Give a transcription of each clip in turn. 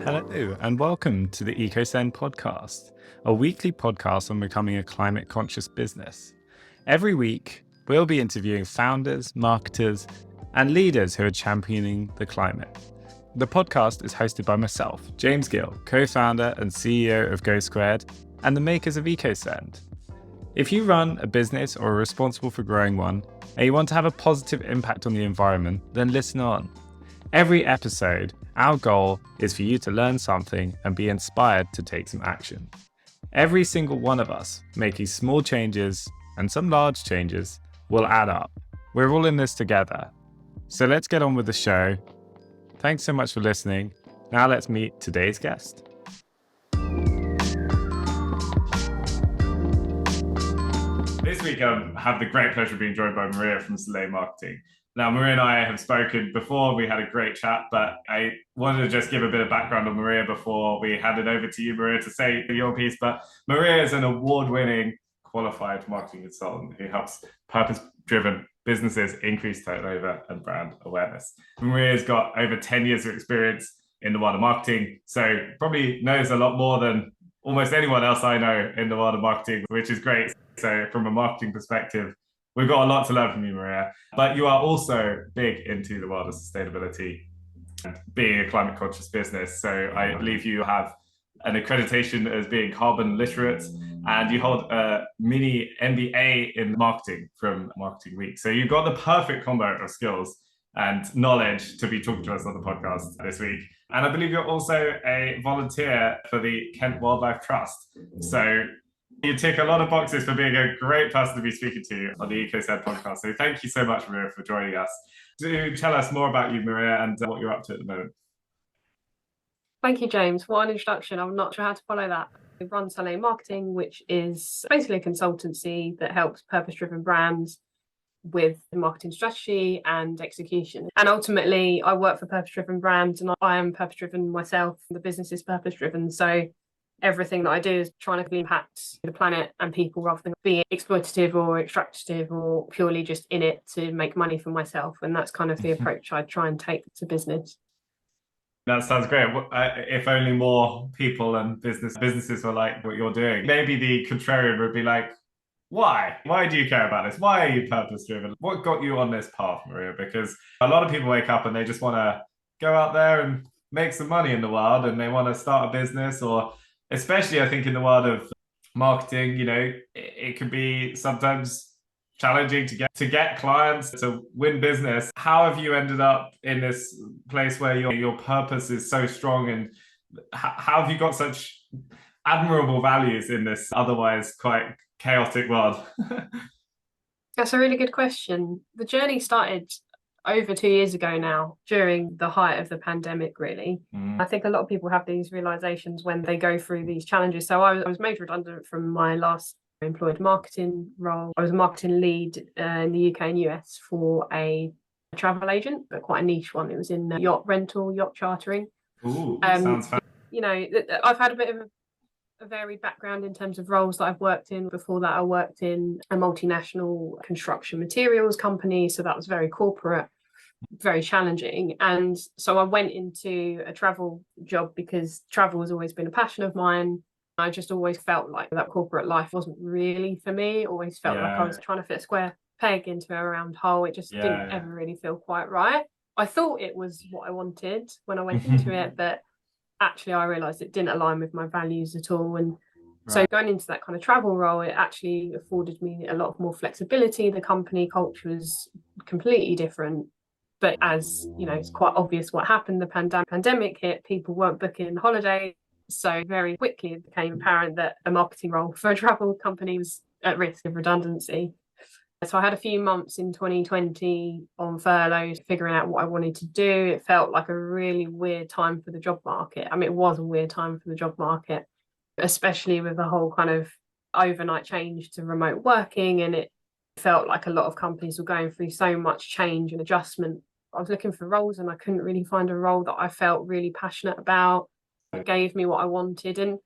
Hello, and welcome to the EcoSend Podcast, a weekly podcast on becoming a climate-conscious business. Every week, we'll be interviewing founders, marketers, and leaders who are championing the climate. The podcast is hosted by myself, James Gill, co-founder and CEO of Go Squared, and the makers of EcoSend. If you run a business or are responsible for growing one, and you want to have a positive impact on the environment, then listen on. Every episode, our goal is for you to learn something and be inspired to take some action. Every single one of us making small changes and some large changes will add up. We're all in this together. So let's get on with the show. Thanks so much for listening. Now let's meet today's guest. This week I have the great pleasure of being joined by Maria from Soleil Marketing. Now, Maria and I have spoken before. We had a great chat, but I wanted to just give a bit of background on Maria before we hand it over to you, Maria, to say your piece. But Maria is an award-winning qualified marketing consultant who helps purpose-driven businesses increase turnover and brand awareness. Maria's got over 10 years of experience in the world of marketing, so probably knows a lot more than almost anyone else I know in the world of marketing, which is great. So from a marketing perspective, we've got a lot to learn from you, Maria, but you are also big into the world of sustainability and being a climate conscious business. So I believe you have an accreditation as being carbon literate, and you hold a mini MBA in marketing from Marketing Week. So you've got the perfect combo of skills and knowledge to be talking to us on the podcast this week. And I believe you're also a volunteer for the Kent Wildlife Trust. So you tick a lot of boxes for being a great person to be speaking to on the EcoSend podcast. So thank you so much, Maria, for joining us. Do tell us more about you, Maria, and what you're up to at the moment. Thank you, James. What an introduction. I'm not sure how to follow that. We run Soleil Marketing, which is basically a consultancy that helps purpose-driven brands with marketing strategy and execution. And ultimately, I work for purpose-driven brands, and I am purpose-driven myself. The business is purpose-driven. So everything that I do is trying to impact the planet and people rather than being exploitative or extractive or purely just in it to make money for myself. And that's kind of the approach I try and take to business. That sounds great. If only more people and businesses were like what you're doing. Maybe the contrarian would be like, why? Why do you care about this? Why are you purpose-driven? What got you on this path, Maria? Because a lot of people wake up and they just want to go out there and make some money in the world, and they want to start a business, or especially I think in the world of marketing, you know, it can be sometimes challenging to get clients, to win business. How have you ended up in this place where your purpose is so strong, and how have you got such admirable values in this otherwise quite chaotic world? That's a really good question. The journey started over 2 years ago now, during the height of the pandemic, really. I think a lot of people have these realizations when they go through these challenges. So I was made redundant from my last employed marketing role. I was a marketing lead in the UK and US for a travel agent, but quite a niche one. It was in yacht rental, yacht chartering. Ooh, sounds fun. You know, I've had a bit of a varied background in terms of roles that I've worked in. Before that, I worked in a multinational construction materials company. So that was very corporate, very challenging. And so I went into a travel job because travel has always been a passion of mine. I just always felt like that corporate life wasn't really for me. Always felt like I was trying to fit a square peg into a round hole. It just didn't ever really feel quite right. I thought it was what I wanted when I went into it, but actually I realized it didn't align with my values at all. And so going into that kind of travel role, it actually afforded me a lot more flexibility. The company culture was completely different. But as you know, it's quite obvious what happened. The pandemic hit, people weren't booking holidays. So very quickly it became apparent that a marketing role for a travel company was at risk of redundancy. So I had a few months in 2020 on furlough, figuring out what I wanted to do. It felt like a really weird time for the job market. I mean, it was a weird time for the job market, especially with the whole kind of overnight change to remote working. And it felt like a lot of companies were going through so much change and adjustment. I was looking for roles and I couldn't really find a role that I felt really passionate about. It gave me what I wanted. And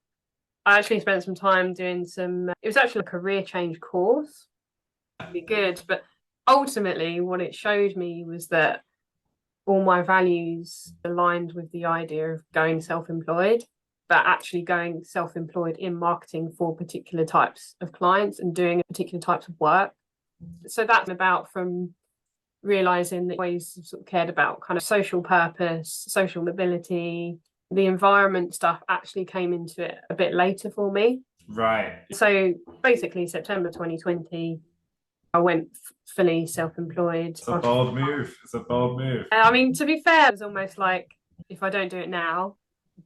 I actually spent some time doing it was actually a career change course. Be good, but ultimately what it showed me was that all my values aligned with the idea of going self-employed, but actually going self-employed in marketing for particular types of clients and doing particular types of work. So that's about from realizing that I always sort of cared about kind of social purpose, social mobility. The environment stuff actually came into it a bit later for me. Right. So basically September 2020, I went fully self-employed. It's a bold move. It's a bold move. I mean, to be fair, it was almost like, if I don't do it now,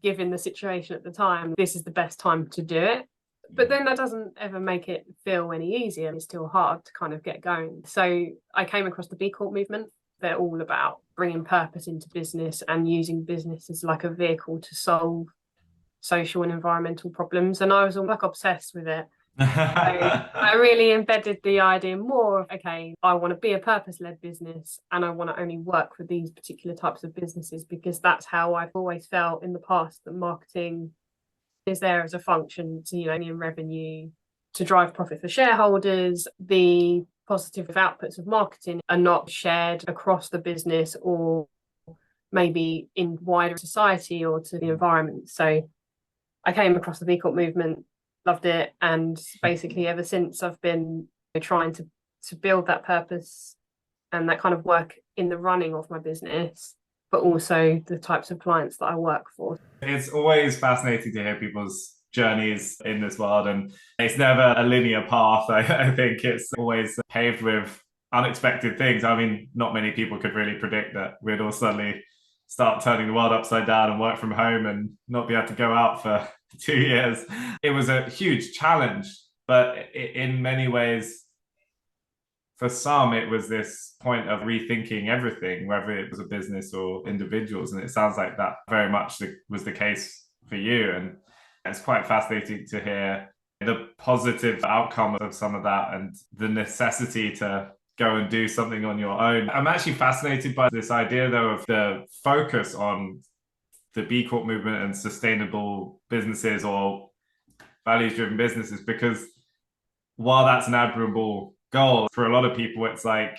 given the situation at the time, this is the best time to do it. But then that doesn't ever make it feel any easier. It's still hard to kind of get going. So I came across the B Corp movement. They're all about bringing purpose into business and using business as like a vehicle to solve social and environmental problems. And I was all like obsessed with it. So I really embedded the idea more of, okay, I want to be a purpose-led business and I want to only work with these particular types of businesses, because that's how I've always felt in the past that marketing is there as a function to, in revenue, to drive profit for shareholders. The positive outputs of marketing are not shared across the business or maybe in wider society or to the environment. So I came across the B Corp movement, loved it, and basically ever since I've been trying to build that purpose and that kind of work in the running of my business, but also the types of clients that I work for. It's always fascinating to hear people's journeys in this world, and it's never a linear path. I think it's always paved with unexpected things. I mean, not many people could really predict that we'd all suddenly start turning the world upside down and work from home and not be able to go out for 2 years. It was a huge challenge, but in many ways, for some, it was this point of rethinking everything, whether it was a business or individuals. And it sounds like that very much was the case for you. And it's quite fascinating to hear the positive outcome of some of that and the necessity to go and do something on your own. I'm actually fascinated by this idea, though, of the focus on the B Corp movement and sustainable businesses or values-driven businesses, because while that's an admirable goal, for a lot of people, it's like,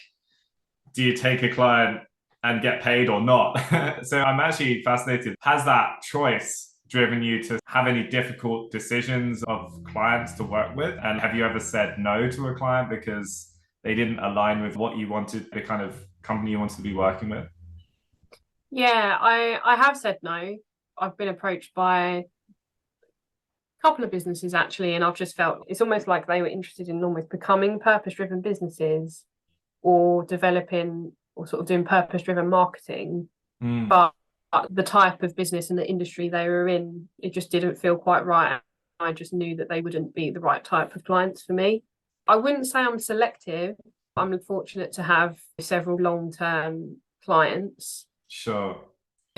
do you take a client and get paid or not? So I'm actually fascinated. Has that choice driven you to have any difficult decisions of clients to work with? And have you ever said no to a client because they didn't align with what you wanted, the kind of company you wanted to be working with? Yeah, I have said no. I've been approached by a couple of businesses actually, and I've just felt it's almost like they were interested in almost becoming purpose-driven businesses or developing or sort of doing purpose-driven marketing. But the type of business and the industry they were in, it just didn't feel quite right. I just knew that they wouldn't be the right type of clients for me. I wouldn't say I'm selective. I'm fortunate to have several long-term clients. Sure.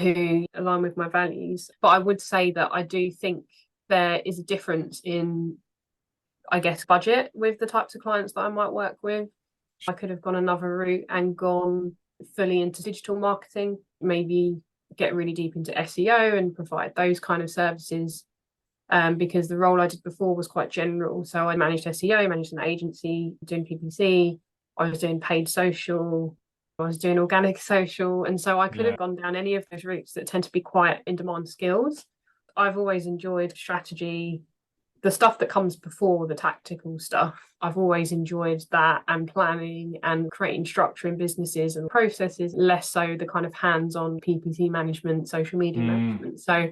Who align with my values. But I would say that I do think there is a difference in, I guess, budget with the types of clients that I might work with. I could have gone another route and gone fully into digital marketing, maybe get really deep into SEO and provide those kind of services. Because the role I did before was quite general. So I managed SEO, managed an agency, doing PPC, I was doing paid social, I was doing organic social. And so I could have gone down any of those routes that tend to be quite in-demand skills. I've always enjoyed strategy, the stuff that comes before the tactical stuff. I've always enjoyed that, and planning and creating structure in businesses and processes, less so the kind of hands-on PPC management, social media management. So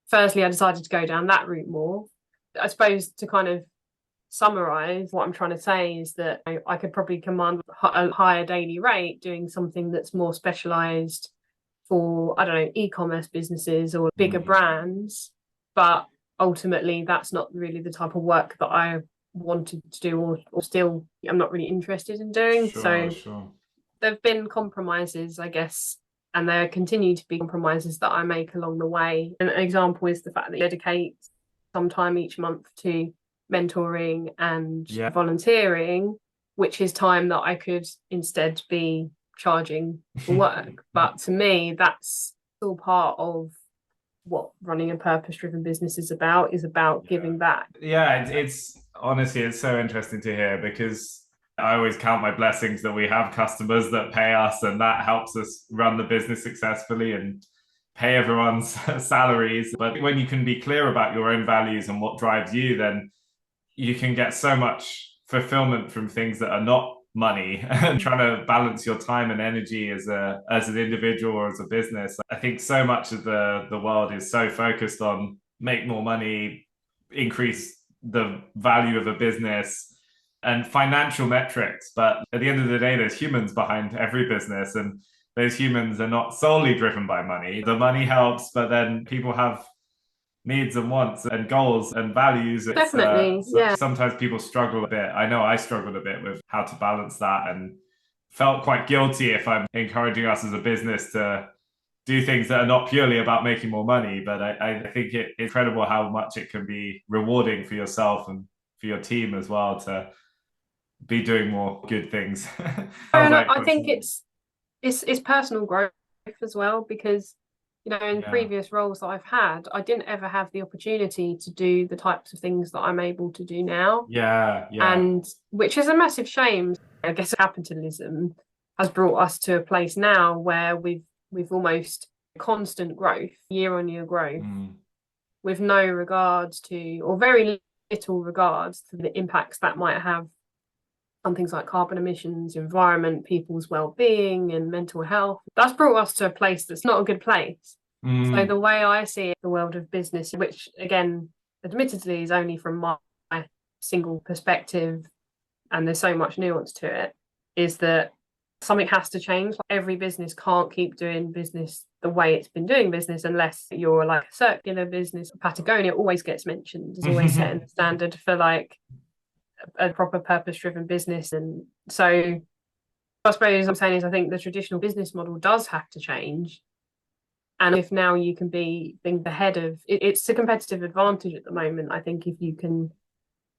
firstly, I decided to go down that route more. I suppose to kind of summarize, what I'm trying to say is that I could probably command a higher daily rate doing something that's more specialized for, I don't know, e-commerce businesses or bigger brands, but ultimately that's not really the type of work that I wanted to do or still I'm not really interested in doing. Sure. There have been compromises, I guess, and there continue to be compromises that I make along the way. An example is the fact that I dedicate some time each month to mentoring and volunteering, which is time that I could instead be charging for work. But to me, that's still part of what running a purpose-driven business is about giving back. Yeah, it's honestly, it's so interesting to hear, because I always count my blessings that we have customers that pay us, and that helps us run the business successfully and pay everyone's salaries. But when you can be clear about your own values and what drives you, then you can get so much fulfillment from things that are not money and trying to balance your time and energy as an individual or as a business. I think so much of the world is so focused on make more money, increase the value of a business and financial metrics. But at the end of the day, there's humans behind every business, and those humans are not solely driven by money. The money helps, but then people have needs and wants and goals and values. Definitely, yeah. Sometimes people struggle a bit. I know I struggled a bit with how to balance that, and felt quite guilty if I'm encouraging us as a business to do things that are not purely about making more money. But I think it's incredible how much it can be rewarding for yourself and for your team as well to be doing more good things. And I think it's personal growth as well, because in previous roles that I've had, I didn't ever have the opportunity to do the types of things that I'm able to do now. Yeah. And which is a massive shame. I guess capitalism has brought us to a place now where we've almost constant growth, year on year growth, with no regards to, or very little regards to, the impacts that might have on things like carbon emissions, environment, people's well-being and mental health. That's brought us to a place that's not a good place. So the way I see it, the world of business, which again, admittedly is only from my single perspective, and there's so much nuance to it, is that something has to change. Every business can't keep doing business the way it's been doing business unless you're like a circular business. Patagonia always gets mentioned as always setting the standard for like a proper purpose-driven business. And so I suppose I'm saying is I think the traditional business model does have to change. And if now you can be think ahead of it, it's a competitive advantage at the moment. I think if you can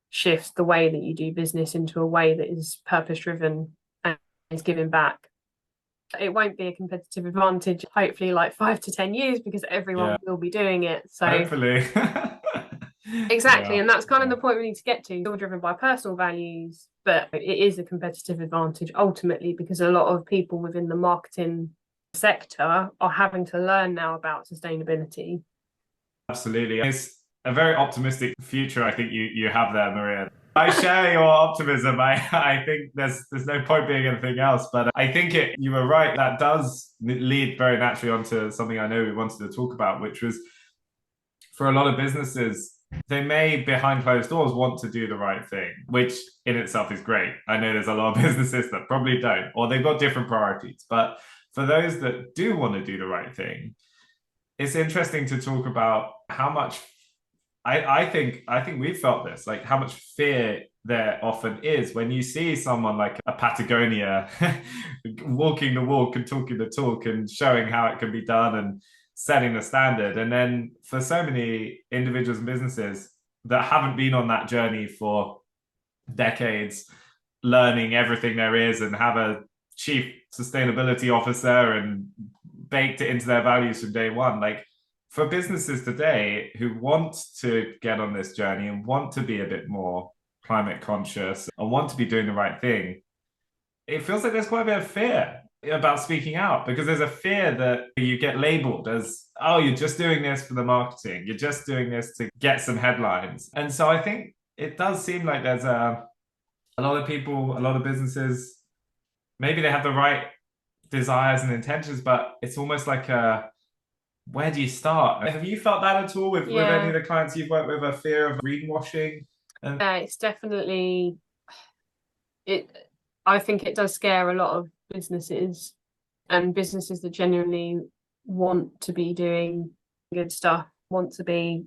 shift the way that you do business into a way that is purpose-driven and is giving back, it won't be a competitive advantage, hopefully like 5 to 10 years, because everyone will be doing it. So hopefully. Exactly. And that's kind of the point we need to get to. Still driven by personal values, but it is a competitive advantage ultimately, because a lot of people within the marketing sector are having to learn now about sustainability. Absolutely. It's a very optimistic future I think you have there, Maria. I share your optimism. I think there's no point being anything else, but I think you were right. That does lead very naturally onto something I know we wanted to talk about, which was for a lot of businesses, they may behind closed doors want to do the right thing, which in itself is great. I know there's a lot of businesses that probably don't, or they've got different priorities. But for those that do want to do the right thing, it's interesting to talk about how much I think we've felt this, like how much fear there often is when you see someone like a Patagonia walking the walk and talking the talk and showing how it can be done and setting the standard. And then for so many individuals and businesses that haven't been on that journey for decades, learning everything there is and have a chief sustainability officer and baked it into their values from day one, like for businesses today who want to get on this journey and want to be a bit more climate conscious and want to be doing the right thing, it feels like there's quite a bit of fear about speaking out, because there's a fear that you get labeled as, oh, you're just doing this for the marketing, you're just doing this to get some headlines. And so I think it does seem like there's a lot of people, a lot of businesses, maybe they have the right desires and intentions, but it's almost like where do you start? Have you felt that at all with any of the clients you've worked with, a fear of greenwashing? Yeah, it's definitely I think it does scare a lot of businesses, and businesses that genuinely want to be doing good stuff, want to be,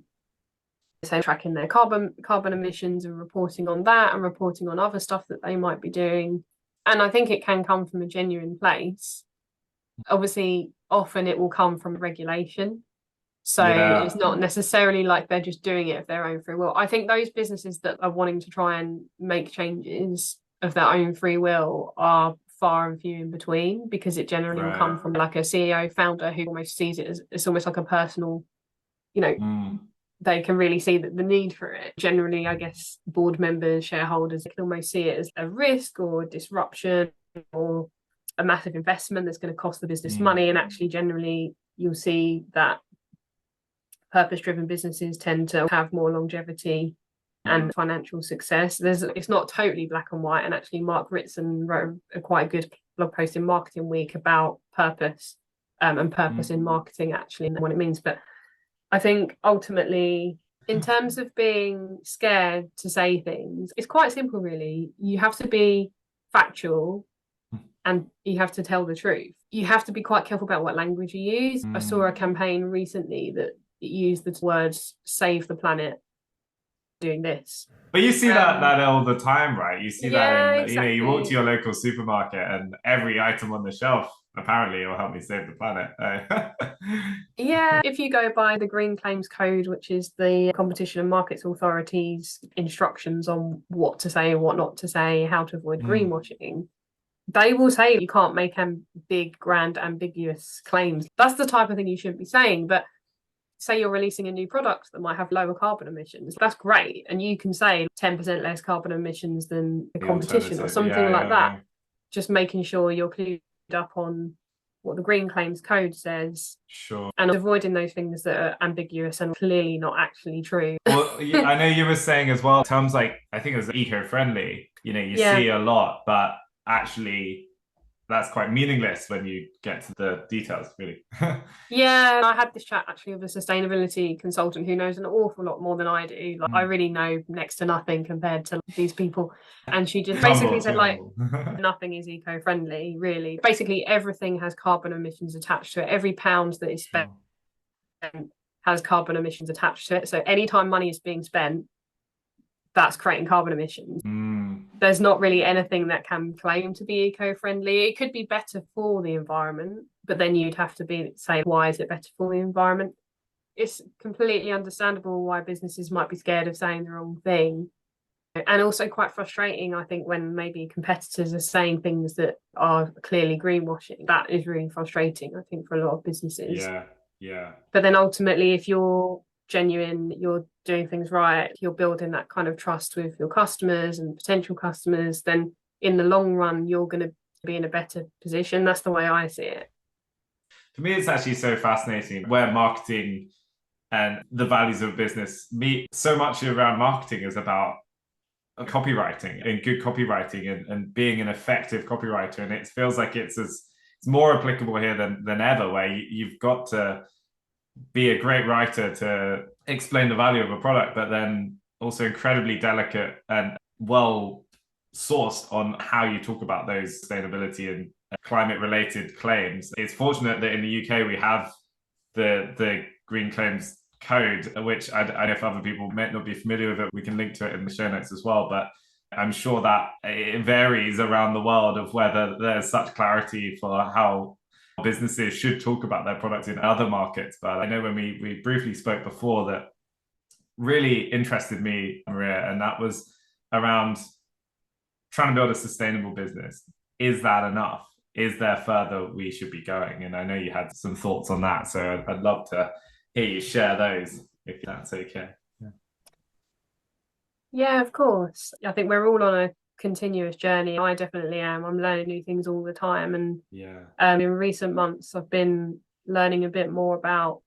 say, tracking their carbon emissions and reporting on that and reporting on other stuff that they might be doing. And I think it can come from a genuine place. Obviously, often it will come from regulation. So it's not necessarily like they're just doing it of their own free will. I think those businesses that are wanting to try and make changes of their own free will are far and few in between, because it generally will come from like a CEO founder who almost sees it as, it's almost like a personal, they can really see that the need for it. Generally, I guess board members, shareholders can almost see it as a risk or disruption or a massive investment that's going to cost the business money. And actually, generally, you'll see that purpose-driven businesses tend to have more longevity and financial success. It's not totally black and white. And actually, Mark Ritson wrote a quite good blog post in Marketing Week about purpose and purpose in marketing, actually, and what it means. But I think ultimately, in terms of being scared to say things, it's quite simple, really. You have to be factual and you have to tell the truth. You have to be quite careful about what language you use. I saw a campaign recently that used the words "save the planet" doing this. But you see that all the time, right? You see that in, exactly. you walk to your local supermarket and every item on the shelf apparently will help me save the planet. Yeah, if you go by the Green Claims Code, which is the Competition and Markets Authority's instructions on what to say and what not to say, how to avoid greenwashing, they will say you can't make big, grand, ambiguous claims. That's the type of thing you shouldn't be saying. But say you're releasing a new product that might have lower carbon emissions, that's great. And you can say 10% less carbon emissions than the competition or something like that. Yeah. Just making sure you're clued up on what the Green Claims Code says. Sure. And avoiding those things that are ambiguous and clearly not actually true. Well, I know you were saying as well, terms like, I think it was eco-friendly, you see a lot, but actually that's quite meaningless when you get to the details, really. Yeah, I had this chat actually with a sustainability consultant who knows an awful lot more than I do. I really know next to nothing compared to these people. And she just basically said, nothing is eco-friendly, really. Basically, everything has carbon emissions attached to it. Every pound that is spent has carbon emissions attached to it. So anytime money is being spent, that's creating carbon emissions. There's not really anything that can claim to be eco-friendly. It could be better for the environment, but then you'd have to say, why is it better for the environment? It's completely understandable why businesses might be scared of saying the wrong thing. And also quite frustrating, I think, when maybe competitors are saying things that are clearly greenwashing. That is really frustrating, I think, for a lot of businesses. Yeah. But then ultimately, if you're genuine, you're doing things right, you're building that kind of trust with your customers and potential customers, then in the long run you're going to be in a better position. That's the way I see it. For me, it's actually so fascinating where marketing and the values of business meet. So much around marketing is about copywriting and good copywriting and being an effective copywriter, and it feels like it's more applicable here than ever, where you've got to be a great writer to explain the value of a product, but then also incredibly delicate and well sourced on how you talk about those sustainability and climate related claims. It's fortunate that in the UK we have the Green Claims Code, which I know if other people might not be familiar with it, we can link to it in the show notes as well. But I'm sure that it varies around the world of whether there's such clarity for how businesses should talk about their products in other markets. But I know when we briefly spoke before, that really interested me, Maria, and that was around trying to build a sustainable business. Is that enough? Is there further we should be going? And I know you had some thoughts on that, so I'd love to hear you share those, if that's okay. Yeah, of course. I think we're all on a continuous journey. I definitely am. I'm learning new things all the time, and in recent months I've been learning a bit more about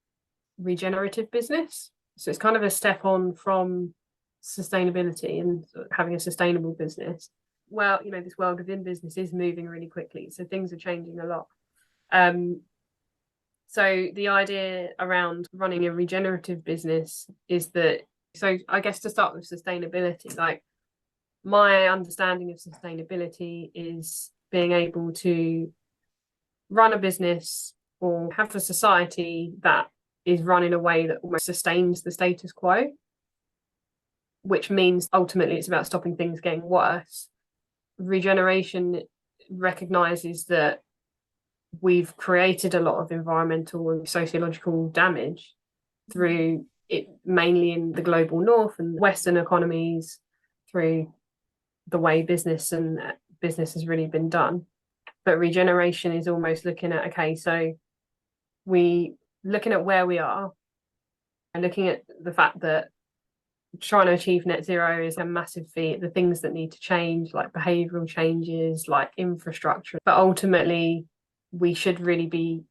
regenerative business. So it's kind of a step on from sustainability and having a sustainable business. Well, this world within business is moving really quickly, so things are changing a lot. So the idea around running a regenerative business is that, so I guess to start with sustainability, like my understanding of sustainability is being able to run a business or have a society that is run in a way that almost sustains the status quo, which means ultimately it's about stopping things getting worse. Regeneration recognizes that we've created a lot of environmental and sociological damage through it, mainly in the global north and Western economies, through the way business has really been done. But regeneration is almost looking at, okay, so we looking at where we are, And looking at the fact that trying to achieve net zero is a massive feat, the things that need to change, like behavioral changes, like infrastructure, but ultimately we should really be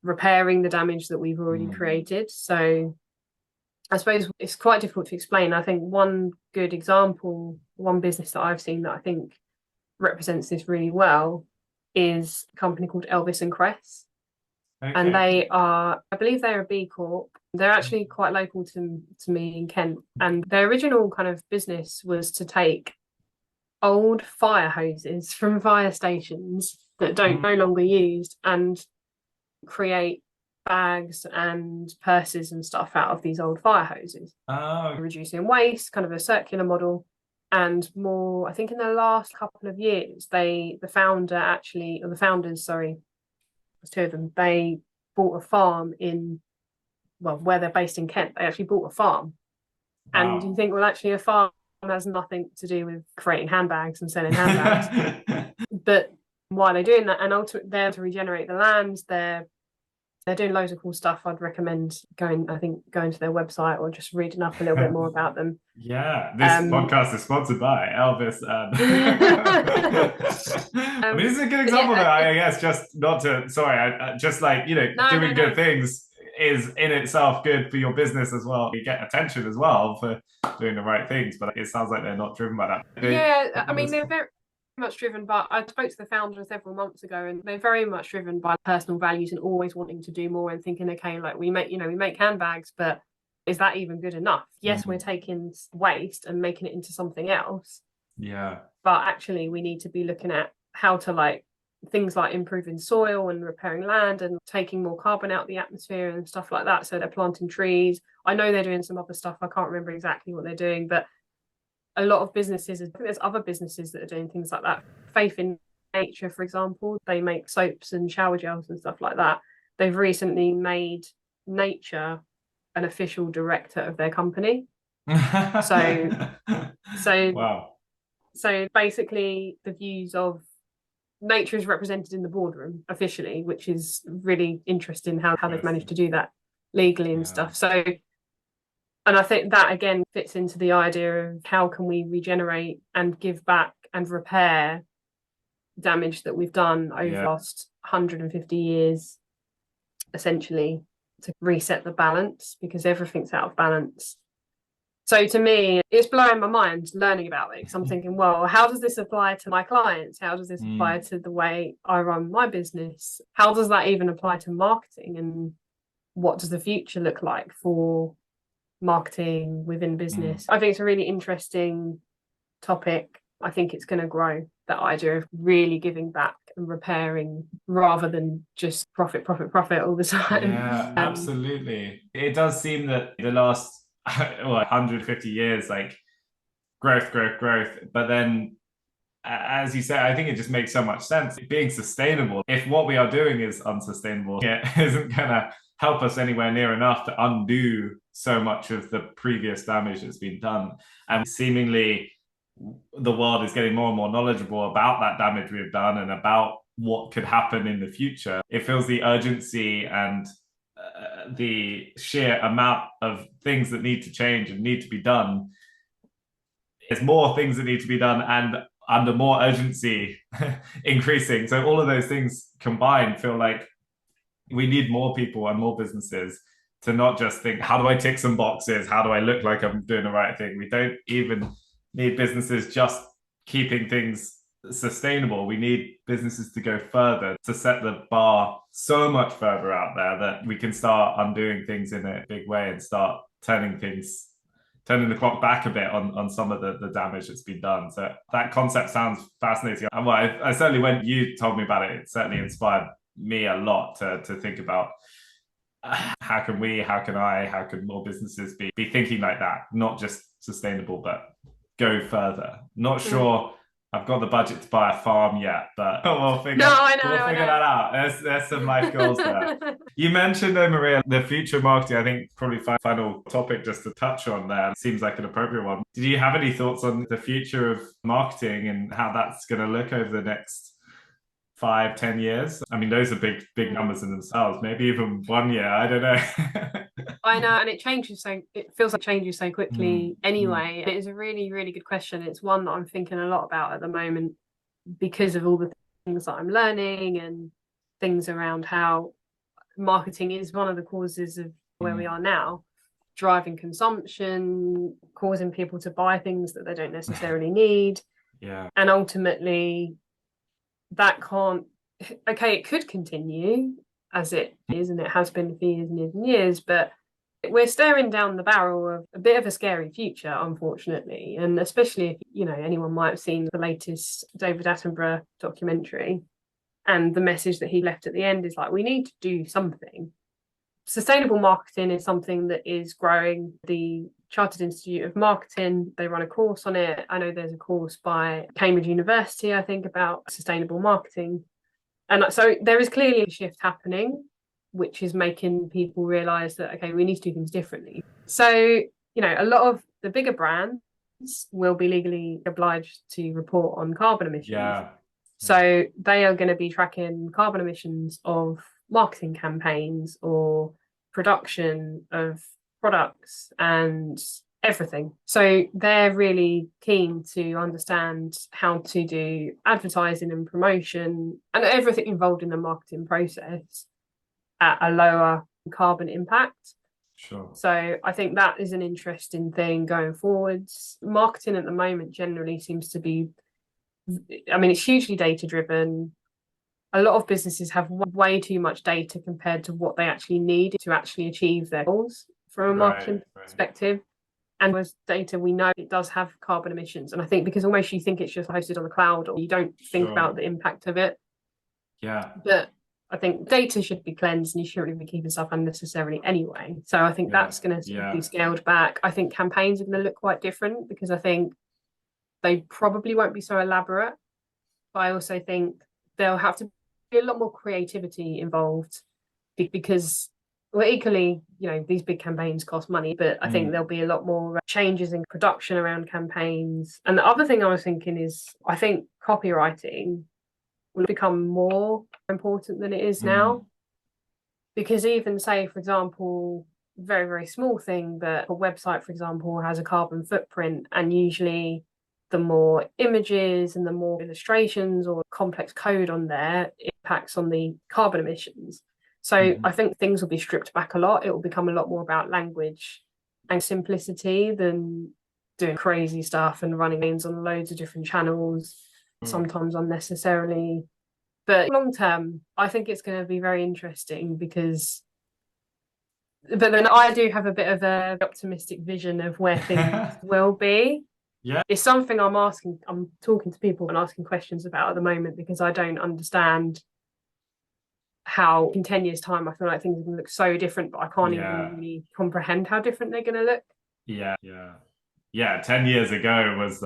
repairing the damage that we've already created. So I suppose it's quite difficult to explain. I think one good example, one business that I've seen that I think represents this really well is a company called Elvis and Cress. Okay. And they are, I believe they're a B Corp. They're actually quite local to me in Kent. And their original kind of business was to take old fire hoses from fire stations that don't no longer used and create bags and purses and stuff out of these old fire hoses. Reducing waste, kind of a circular model. And more, I think in the last couple of years, the founders, sorry, there's two of them, they bought a farm where they're based in Kent. They actually bought a farm. Wow. And you think, well, actually a farm has nothing to do with creating handbags and selling handbags. But why are they doing that? And ultimately they're to regenerate the land. They're doing loads of cool stuff. I'd recommend going to their website or just reading up a little bit more about them. Yeah, this podcast is sponsored by Elvis. I mean, this is a good example, though. I guess just not to, sorry, just like, doing good things is in itself good for your business as well. You get attention as well for doing the right things, but it sounds like they're not driven by that. I mean, they're very much driven by, I spoke to the founder several months ago, and they're very much driven by personal values and always wanting to do more and thinking, okay, like we make handbags, but is that even good enough? Yes, we're taking waste and making it into something else. Yeah. But actually we need to be looking at how to things like improving soil and repairing land and taking more carbon out of the atmosphere and stuff like that. So they're planting trees. I know they're doing some other stuff. I can't remember exactly what they're doing, but a lot of businesses, I think there's other businesses that are doing things like that. Faith in Nature, for example, they make soaps and shower gels and stuff like that. They've recently made nature an official director of their company. So wow. So basically the views of nature is represented in the boardroom officially, which is really interesting how they've managed to do that legally and stuff. So, and I think that again fits into the idea of how can we regenerate and give back and repair damage that we've done over the last 150 years, essentially, to reset the balance, because everything's out of balance. So to me, it's blowing my mind learning about it, because I'm thinking, well, how does this apply to my clients? How does this apply to the way I run my business? How does that even apply to marketing? And what does the future look like for marketing within business? I think it's a really interesting topic. I think it's going to grow, that idea of really giving back and repairing rather than just profit all the time. Yeah, absolutely. It does seem that the last 150 years, like growth, but then as you say, I think it just makes so much sense being sustainable. If what we are doing is unsustainable, it isn't gonna help us anywhere near enough to undo so much of the previous damage that's been done. And seemingly the world is getting more and more knowledgeable about that damage we've done and about what could happen in the future. It feels the urgency and the sheer amount of things that need to change and need to be done. There's more things that need to be done and under more urgency increasing. So all of those things combined feel like we need more people and more businesses to not just think, how do I tick some boxes? How do I look like I'm doing the right thing? We don't even need businesses just keeping things sustainable. We need businesses to go further, to set the bar so much further out there that we can start undoing things in a big way and start turning the clock back a bit on some of the damage that's been done. So that concept sounds fascinating. And I certainly, when you told me about it, it certainly inspired me a lot to think about how can more businesses be thinking like that, not just sustainable, but go further. Not sure I've got the budget to buy a farm yet, but we'll figure that out. There's some life goals there. You mentioned, Maria, the future of marketing. I think probably final topic just to touch on there. It seems like an appropriate one. Did you have any thoughts on the future of marketing and how that's going to look over the next 5, 10 years? I mean, those are big numbers in themselves. Maybe even 1 year. I don't know. I know, and it feels like it changes so Mm, quickly mm. anyway. It is a really, really good question. It's one that I'm thinking a lot about at the moment because of all the things that I'm learning and things around how marketing is one of the causes of where we are now, driving consumption, causing people to buy things that they don't necessarily need. Yeah. And ultimately, that can't, okay, it could continue as it is, and it has been for years and years and years, but we're staring down the barrel of a bit of a scary future, unfortunately. And especially if, anyone might have seen the latest David Attenborough documentary, and the message that he left at the end is like, we need to do something. Sustainable marketing is something that is growing. The Chartered Institute of Marketing, they run a course on it. I know there's a course by Cambridge University, I think, about sustainable marketing. And so there is clearly a shift happening, which is making people realize that, okay, we need to do things differently. So, a lot of the bigger brands will be legally obliged to report on carbon emissions. Yeah. So they are going to be tracking carbon emissions of marketing campaigns or production of products and everything. So they're really keen to understand how to do advertising and promotion and everything involved in the marketing process at a lower carbon impact. Sure. So I think that is an interesting thing going forwards. Marketing at the moment generally seems to be, it's hugely data driven. A lot of businesses have way too much data compared to what they actually need to actually achieve their goals from a marketing perspective. And with data, we know it does have carbon emissions. And I think because almost you think it's just hosted on the cloud, or you don't think about the impact of it. Yeah. But I think data should be cleansed, and you shouldn't really be keeping stuff unnecessarily anyway. So I think that's going to be scaled back. I think campaigns are going to look quite different because I think they probably won't be so elaborate. But I also think there'll have to be a lot more creativity involved because, well, equally, these big campaigns cost money, but I think there'll be a lot more changes in production around campaigns. And the other thing I was thinking is, I think copywriting will become more important than it is now. Because even say, for example, very, very small thing, but a website, for example, has a carbon footprint, and usually the more images and the more illustrations or complex code on there impacts on the carbon emissions. So I think things will be stripped back a lot. It will become a lot more about language and simplicity than doing crazy stuff and running lanes on loads of different channels, sometimes unnecessarily. But long term, I think it's going to be very interesting but then I do have a bit of an optimistic vision of where things will be. Yeah. It's something I'm talking to people and asking questions about at the moment because I don't understand how in 10 years' time I feel like things are going to look so different, but I can't even really comprehend how different they're going to look. Yeah. 10 years ago was,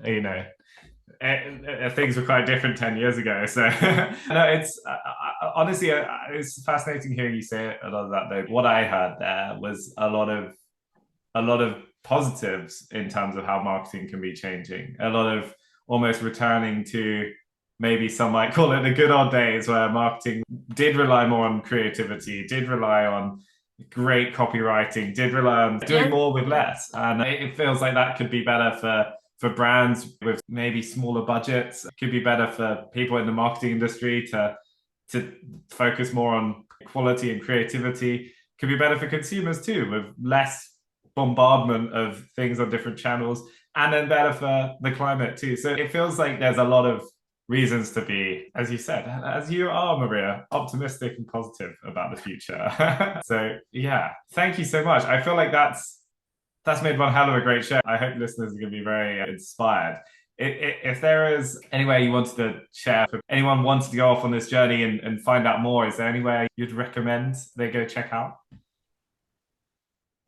things were quite different 10 years ago. So no, it's honestly, it's fascinating hearing you say a lot of that though. What I heard there was a lot of positives in terms of how marketing can be changing, a lot of almost returning to maybe some might call it the good old days where marketing did rely more on creativity, did rely on great copywriting, did rely on doing more with less. And it feels like that could be better for brands with maybe smaller budgets. It could be better for people in the marketing industry to focus more on quality and creativity. It could be better for consumers too, with less bombardment of things on different channels, and then better for the climate too. So it feels like there's a lot of reasons to be, as you said, as you are, Maria, optimistic and positive about the future. So yeah, thank you so much. I feel like that's made one hell of a great show. I hope listeners are going to be very inspired. If there is anywhere you wanted to share, if anyone wanted to go off on this journey and find out more, is there anywhere you'd recommend they go check out?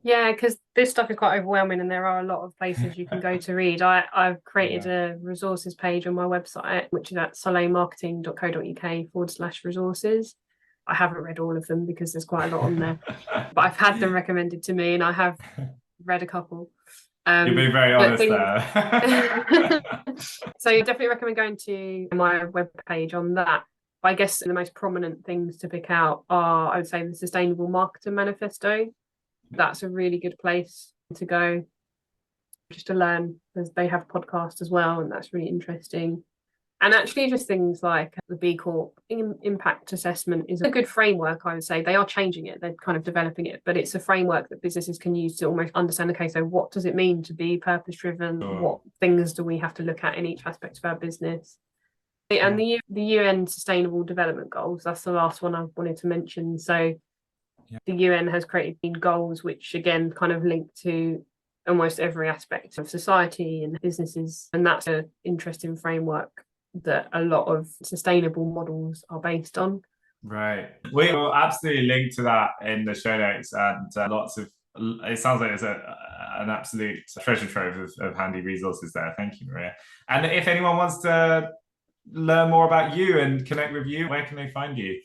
Yeah, because this stuff is quite overwhelming and there are a lot of places you can go to read. I've created a resources page on my website, which is at soleilmarketing.co.uk/resources. I haven't read all of them because there's quite a lot on there, but I've had them recommended to me and I have read a couple. You're being very honest there. So you definitely recommend going to my webpage on that. But I guess the most prominent things to pick out are, I would say, the Sustainable Marketing Manifesto. That's a really good place to go just to learn, because they have podcasts as well, and that's really interesting. And actually just things like the B Corp impact assessment is a good framework, I would say. They are changing it, they're kind of developing it, but it's a framework that businesses can use to almost understand, okay, so what does it mean to be purpose driven? What things do we have to look at in each aspect of our business? And the UN Sustainable Development Goals, that's the last one I wanted to mention. So the UN has created goals which again kind of link to almost every aspect of society and businesses, and that's an interesting framework that a lot of sustainable models are based on. Right. We will absolutely link to that in the show notes, and it sounds like it's an absolute treasure trove of handy resources there. Thank you, Maria. And if anyone wants to learn more about you and connect with you, where can they find you?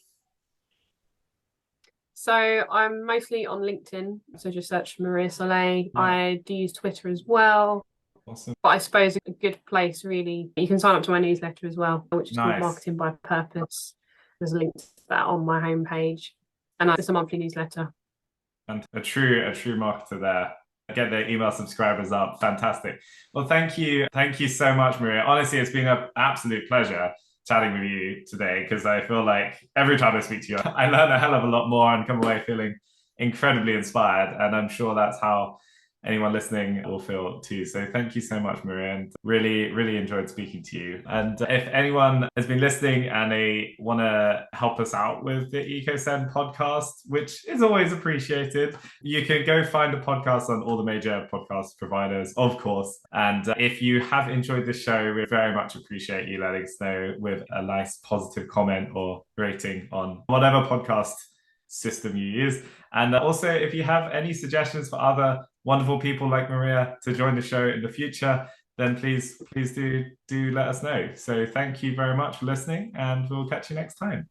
So I'm mostly on LinkedIn, so just search Maria Soleil. Yeah. I do use Twitter as well. Awesome. But I suppose a good place, really, you can sign up to my newsletter as well, which is called Marketing by Purpose. There's a link to that on my homepage, and it's a monthly newsletter. And a true marketer there. Get their email subscribers up. Fantastic. Well, thank you so much, Maria. Honestly, it's been an absolute pleasure chatting with you today, because I feel like every time I speak to you, I learn a hell of a lot more and come away feeling incredibly inspired. And I'm sure that's how anyone listening will feel too. So thank you so much, Maria, and really enjoyed speaking to you. And if anyone has been listening and they want to help us out with the EcoSend podcast, which is always appreciated, you can go find the podcast on all the major podcast providers, of course. And if you have enjoyed the show, we very much appreciate you letting us know with a nice positive comment or rating on whatever podcast system you use. And also, if you have any suggestions for other wonderful people like Maria to join the show in the future, then please do let us know. So thank you very much for listening, and we'll catch you next time.